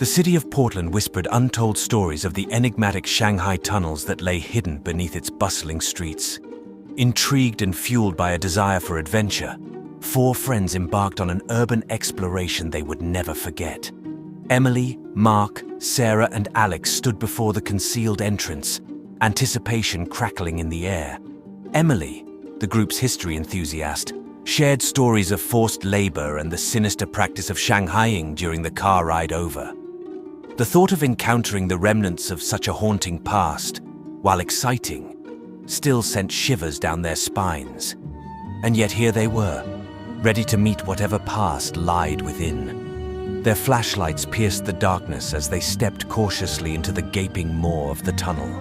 The city of Portland whispered untold stories of the enigmatic Shanghai Tunnels that lay hidden beneath its bustling streets. Intrigued and fueled by a desire for adventure, four friends embarked on an urban exploration they would never forget. Emily, Mark, Sarah, and Alex stood before the concealed entrance, anticipation crackling in the air. Emily, the group's history enthusiast, shared stories of forced labor and the sinister practice of Shanghaiing during the car ride over. The thought of encountering the remnants of such a haunting past, while exciting, still sent shivers down their spines. And yet here they were, ready to meet whatever past lied within. Their flashlights pierced the darkness as they stepped cautiously into the gaping maw of the tunnel.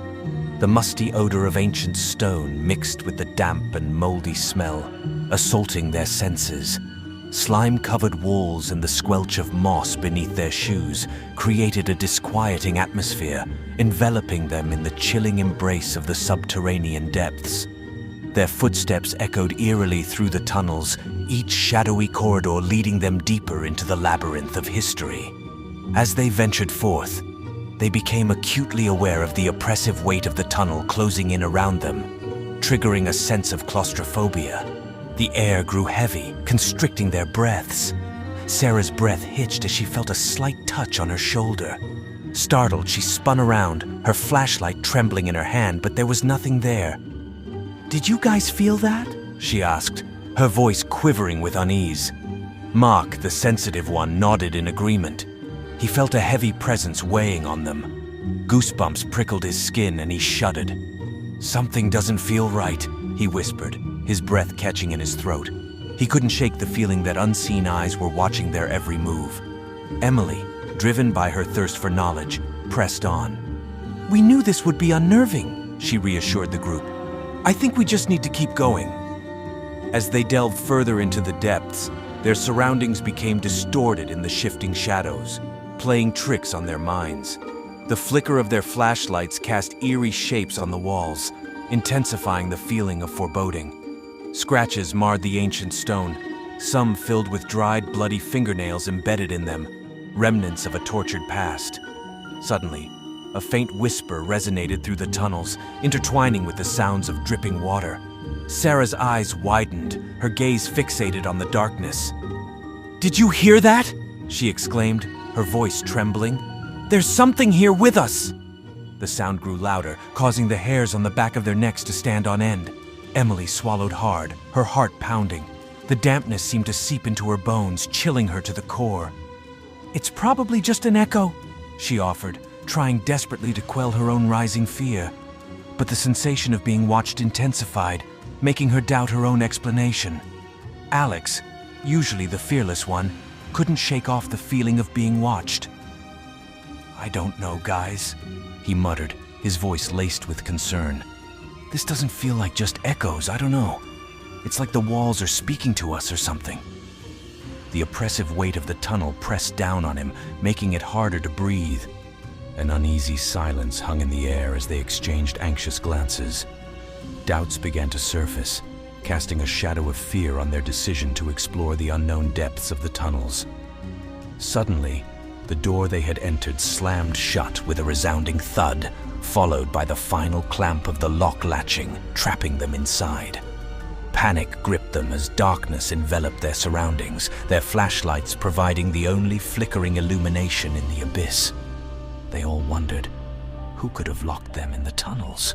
The musty odor of ancient stone mixed with the damp and moldy smell, assaulting their senses. Slime-covered walls and the squelch of moss beneath their shoes created a disquieting atmosphere, enveloping them in the chilling embrace of the subterranean depths. Their footsteps echoed eerily through the tunnels, each shadowy corridor leading them deeper into the labyrinth of history. As they ventured forth, they became acutely aware of the oppressive weight of the tunnel closing in around them, triggering a sense of claustrophobia. The air grew heavy, constricting their breaths. Sarah's breath hitched as she felt a slight touch on her shoulder. Startled, she spun around, her flashlight trembling in her hand, but there was nothing there. "Did you guys feel that?" she asked, her voice quivering with unease. Mark, the sensitive one, nodded in agreement. He felt a heavy presence weighing on them. Goosebumps prickled his skin and he shuddered. "Something doesn't feel right," he whispered, his breath catching in his throat. He couldn't shake the feeling that unseen eyes were watching their every move. Emily, driven by her thirst for knowledge, pressed on. "We knew this would be unnerving," she reassured the group. "I think we just need to keep going." As they delved further into the depths, their surroundings became distorted in the shifting shadows, playing tricks on their minds. The flicker of their flashlights cast eerie shapes on the walls, intensifying the feeling of foreboding. Scratches marred the ancient stone, some filled with dried, bloody fingernails embedded in them, remnants of a tortured past. Suddenly, a faint whisper resonated through the tunnels, intertwining with the sounds of dripping water. Sarah's eyes widened, her gaze fixated on the darkness. "Did you hear that?" she exclaimed, her voice trembling. "There's something here with us!" The sound grew louder, causing the hairs on the back of their necks to stand on end. Emily swallowed hard, her heart pounding. The dampness seemed to seep into her bones, chilling her to the core. "It's probably just an echo," she offered, trying desperately to quell her own rising fear. But the sensation of being watched intensified, making her doubt her own explanation. Alex, usually the fearless one, couldn't shake off the feeling of being watched. "I don't know, guys," he muttered, his voice laced with concern. "This doesn't feel like just echoes, I don't know. It's like the walls are speaking to us or something." The oppressive weight of the tunnel pressed down on him, making it harder to breathe. An uneasy silence hung in the air as they exchanged anxious glances. Doubts began to surface, casting a shadow of fear on their decision to explore the unknown depths of the tunnels. Suddenly, the door they had entered slammed shut with a resounding thud, followed by the final clamp of the lock latching, trapping them inside. Panic gripped them as darkness enveloped their surroundings, their flashlights providing the only flickering illumination in the abyss. They all wondered, who could have locked them in the tunnels?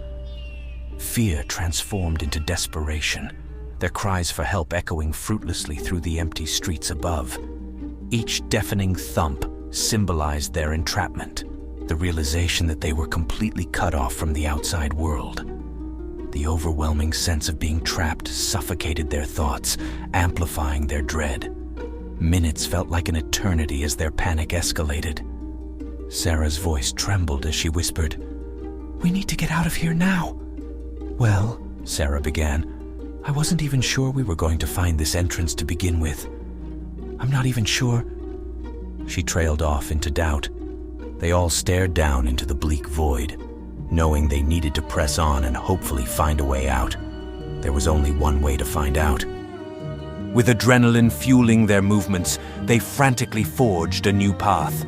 Fear transformed into desperation, their cries for help echoing fruitlessly through the empty streets above. Each deafening thump symbolized their entrapment, the realization that they were completely cut off from the outside world. The overwhelming sense of being trapped suffocated their thoughts, amplifying their dread. Minutes felt like an eternity as their panic escalated. Sarah's voice trembled as she whispered, "We need to get out of here now." "Well," Sarah began, "I wasn't even sure we were going to find this entrance to begin with. I'm not even sure." She trailed off into doubt. They all stared down into the bleak void, knowing they needed to press on and hopefully find a way out. There was only one way to find out. With adrenaline fueling their movements, they frantically forged a new path.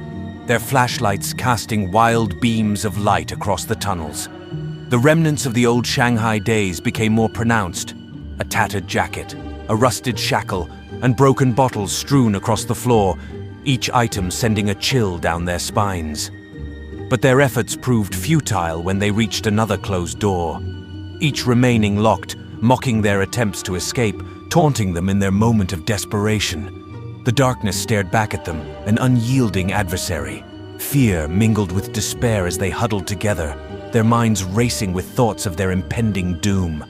their flashlights casting wild beams of light across the tunnels. The remnants of the old Shanghai days became more pronounced. A tattered jacket, a rusted shackle, and broken bottles strewn across the floor, each item sending a chill down their spines. But their efforts proved futile when they reached another closed door, each remaining locked, mocking their attempts to escape, taunting them in their moment of desperation. The darkness stared back at them, an unyielding adversary. Fear mingled with despair as they huddled together, their minds racing with thoughts of their impending doom.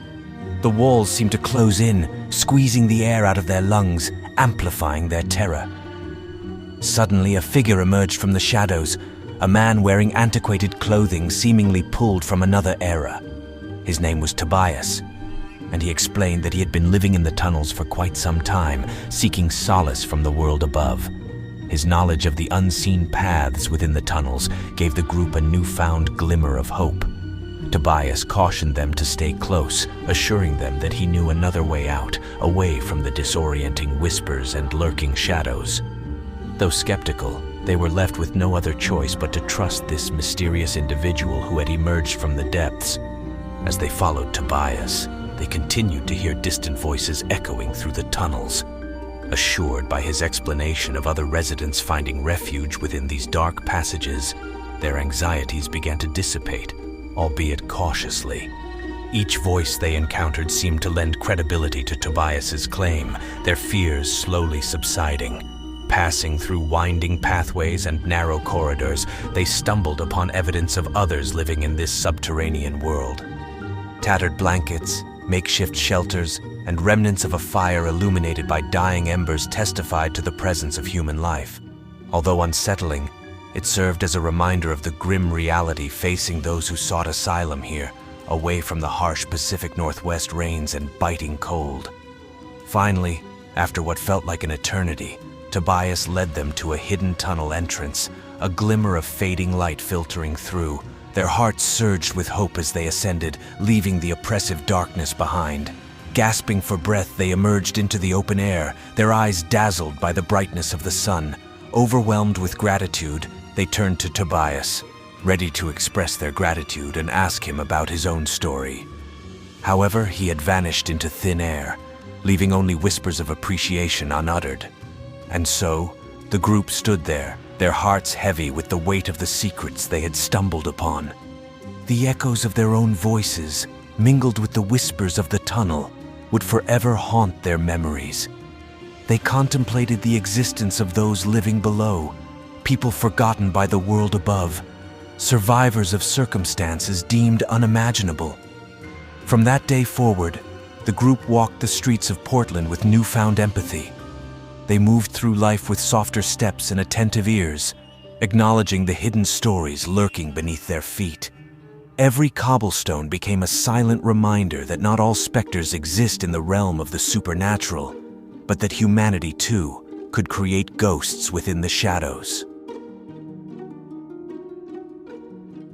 The walls seemed to close in, squeezing the air out of their lungs, amplifying their terror. Suddenly, a figure emerged from the shadows, a man wearing antiquated clothing seemingly pulled from another era. His name was Tobias, and he explained that he had been living in the tunnels for quite some time, seeking solace from the world above. His knowledge of the unseen paths within the tunnels gave the group a newfound glimmer of hope. Tobias cautioned them to stay close, assuring them that he knew another way out, away from the disorienting whispers and lurking shadows. Though skeptical, they were left with no other choice but to trust this mysterious individual who had emerged from the depths. As they followed Tobias, they continued to hear distant voices echoing through the tunnels. Assured by his explanation of other residents finding refuge within these dark passages, their anxieties began to dissipate, albeit cautiously. Each voice they encountered seemed to lend credibility to Tobias's claim, their fears slowly subsiding. Passing through winding pathways and narrow corridors, they stumbled upon evidence of others living in this subterranean world. Tattered blankets, makeshift shelters, and remnants of a fire illuminated by dying embers testified to the presence of human life. Although unsettling, it served as a reminder of the grim reality facing those who sought asylum here, away from the harsh Pacific Northwest rains and biting cold. Finally, after what felt like an eternity, Tobias led them to a hidden tunnel entrance, a glimmer of fading light filtering through. Their hearts surged with hope as they ascended, leaving the oppressive darkness behind. Gasping for breath, they emerged into the open air, their eyes dazzled by the brightness of the sun. Overwhelmed with gratitude, they turned to Tobias, ready to express their gratitude and ask him about his own story. However, he had vanished into thin air, leaving only whispers of appreciation unuttered. And so, the group stood there, their hearts heavy with the weight of the secrets they had stumbled upon. The echoes of their own voices, mingled with the whispers of the tunnel, would forever haunt their memories. They contemplated the existence of those living below, people forgotten by the world above, survivors of circumstances deemed unimaginable. From that day forward, the group walked the streets of Portland with newfound empathy. They moved through life with softer steps and attentive ears, acknowledging the hidden stories lurking beneath their feet. Every cobblestone became a silent reminder that not all specters exist in the realm of the supernatural, but that humanity, too, could create ghosts within the shadows.